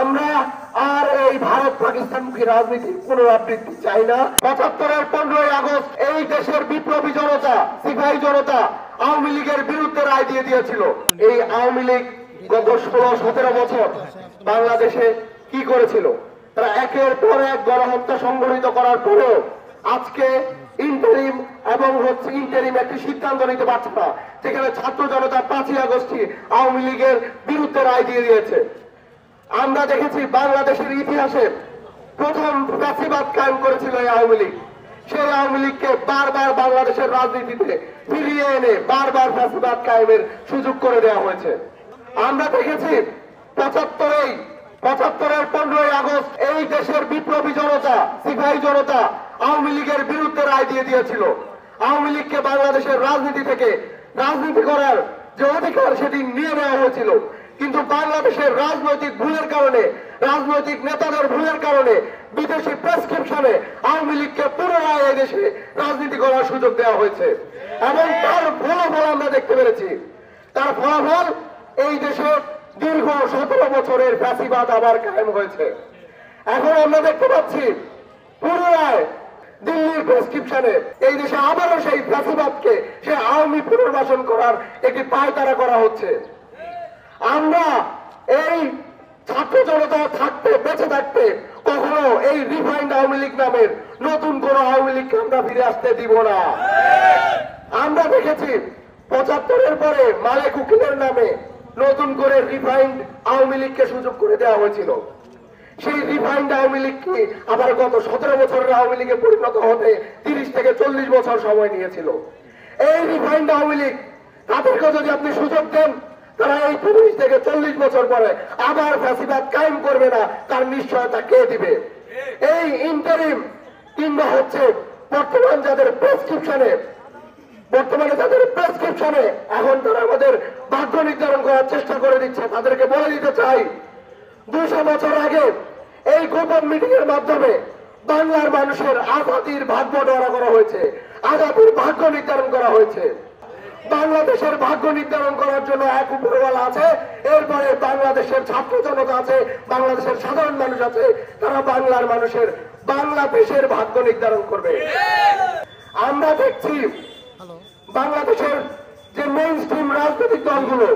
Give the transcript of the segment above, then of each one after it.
আমরা আর এই ভারত পাকিস্তানমুখী রাজনীতির পুনরাবৃত্তি চাই না। ৭৫-এর 15ই আগস্ট এই দেশের বিপ্লবী জনতা, সিপাহী জনতা আওয়ামী লীগের বিরুদ্ধে রায় দিয়ে দিয়েছিল। এই আওয়ামী লীগ গত 16-17 বছর বাংলাদেশে কি করেছিল? তারা একের পর এক গণহত্যা সংগঠিত করার পরেও আজকে ইন্টারিম এবং ইন্টারিম একটি সিদ্ধান্ত নিতে পারছে না, যেখানে ছাত্র জনতা 5ই আগস্টে আওয়ামী লীগের বিরুদ্ধে রায় দিয়ে দিয়েছে। আমরা দেখেছি বাংলাদেশের ইতিহাসে প্রথম ফ্যাসিবাদ কায়েম করেছিল এই আওয়ামী লীগ। সেই আওয়ামী লীগকে বারবার বাংলাদেশের রাজনীতিতে ফিরিয়ে এনে বারবার ফ্যাসিবাদ কায়েমের সুযোগ করে দেওয়া হয়েছে। আমরা দেখেছি ৭৫-এর 15ই আগস্ট এই দেশের বিপ্লবী জনতা, সিপাহী জনতা আওয়ামী লীগের বিরুদ্ধে রায় দিয়ে দিয়েছিল। আওয়ামী লীগকে বাংলাদেশের রাজনীতি থেকে রাজনীতি করার যে অধিকার সেটি নিয়ে নেওয়া হয়েছিল, কিন্তু বাংলাদেশের রাজনৈতিক ভুলের কারণে, রাজনৈতিক নেতাদের ভুলের কারণে বিদেশি প্রেসক্রিপশনে আওয়ামী লীগকে পুনরায় এই দেশে রাজনীতি করার সুযোগ দেওয়া হয়েছে এবং তার ফলাফল আমরা দেখতে পেরেছি। তার ফলাফল এই দেশে দীর্ঘ 17 বছরের ফ্যাসিবাদ আবার কায়েম হয়েছে। এখন আমরা দেখতে পাচ্ছি পুনরায় দিল্লির প্রেসক্রিপশনে এই দেশে আবারও সেই ফ্যাসিবাদকে, সে আওয়ামী পুনর্বাসন করার একটি পায়তারা করা হচ্ছে। আমরা এই ছাত্র জনতা থাকতে, বেঁচে থাকতে কখনো এই রিফাইন্ড আওয়ামী লীগ নামের নতুন কোন আওয়ামী লীগকে আমরা ফিরে আসতে দিব না। আমরা দেখেছি ৭৫-এর পরে মালেক উকিলের নামে নতুন করে রিফাইন্ড আওয়ামী লীগকে সুযোগ করে দেওয়া হয়েছিল। সেই রিফাইন্ড আওয়ামী লীগকে আবার গত 17 বছরের আওয়ামী লীগে পরিণত হতে 30 থেকে 40 বছর সময় নিয়েছিল। এই রিফাইন্ড আওয়ামী লীগ তাদেরকে যদি আপনি সুযোগ দেন, তারা এই 30 থেকে 40 বছর পরে আবার ফ্যাসিবাদ কায়েম করবে না, তার নিশ্চয়তা কে দিবে? এই ইন্টারিম কিংবা হচ্ছে বর্তমানে যাদের প্রেসক্রিপশনে এখন তারা আমাদের ভাগ্য নির্ধারণ করার চেষ্টা করে দিচ্ছে, তাদেরকে বলে দিতে চাই 200 বছর আগে এই গোপন মিটিং এর মাধ্যমে বাংলার মানুষের আজাদির ভাগ্য বড় করা হয়েছে, আজাদির ভাগ্য নির্ধারণ করা হয়েছে। বাংলাদেশের ভাগ্য নির্ধারণ করার জন্য এক উপরওয়ালা আছে, এরপরে বাংলাদেশের ছাত্র জনতা আছে, বাংলাদেশের সাধারণ মানুষ আছে, তারা বাংলার মানুষের, বাংলাদেশের ভাগ্য নির্ধারণ করবে। আমরা দেখছি বাংলাদেশের যে মেইন স্ট্রিম রাজনৈতিক দলগুলো,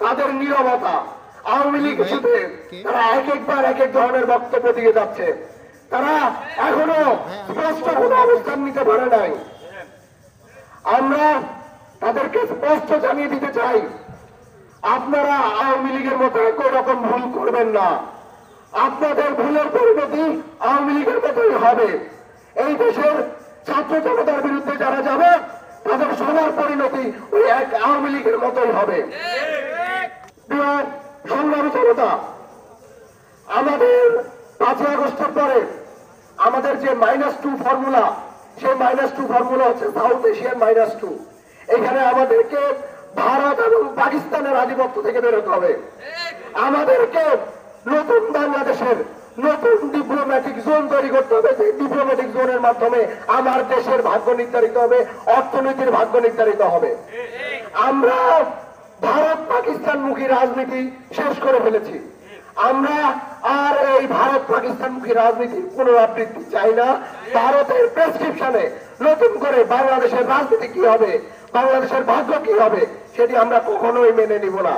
তাদের নীরবতা, আওয়ামী লীগ ইস্যুতে তারা একবার এক এক ধরনের বক্তব্য দিয়ে যাচ্ছে। তারা এখনো স্পষ্ট কোনো অবস্থান নিতে পারে নাই। আমরা তাদেরকে স্পষ্ট জানিয়ে দিতে চাই, আপনারা আওয়ামী লীগের মতো একই রকম ভুল করবেন না। আপনাদের ভুলের পরিণতি আওয়ামী লীগের মতোই হবে। এই দেশের ছাত্র জনতার বিরুদ্ধে যারা যাবে, তাদের সবার পরিণতি ওই এক আওয়ামী লীগের মতোই হবে। প্রিয় সংগ্রামী জনতা, আমাদের 5ই আগস্টের পরে আমাদের যে -2 ফর্মুলা, সেই -2 ফর্মুলা হচ্ছে সাউথ এশিয়ান -2। এখানে আমাদেরকে ভারত এবং পাকিস্তানের আধিপত্য থেকে বেরোতে হবে। আমাদেরকে নতুন বাংলাদেশের নতুন ডিপ্লোম্যাটিক জোন তৈরি করতে হবে। সেই ডিপ্লোম্যাটিক জোনের মাধ্যমে আমার দেশের ভাগ্য নির্ধারিত হবে, অর্থনীতির ভাগ্য নির্ধারিত হবে। আমরা ভারত পাকিস্তানমুখী রাজনীতি শেষ করে ফেলেছি। আমরা আর এই ভারত পাকিস্তানমুখী রাজনীতির পুনরাবৃত্তি চাই না। ভারতের প্রেসক্রিপশনে নতুন করে বাংলাদেশের রাজনীতি কি হবে, বাংলাদেশের ভাগ্য কি হবে, সেটি আমরা কখনোই মেনে নিব না।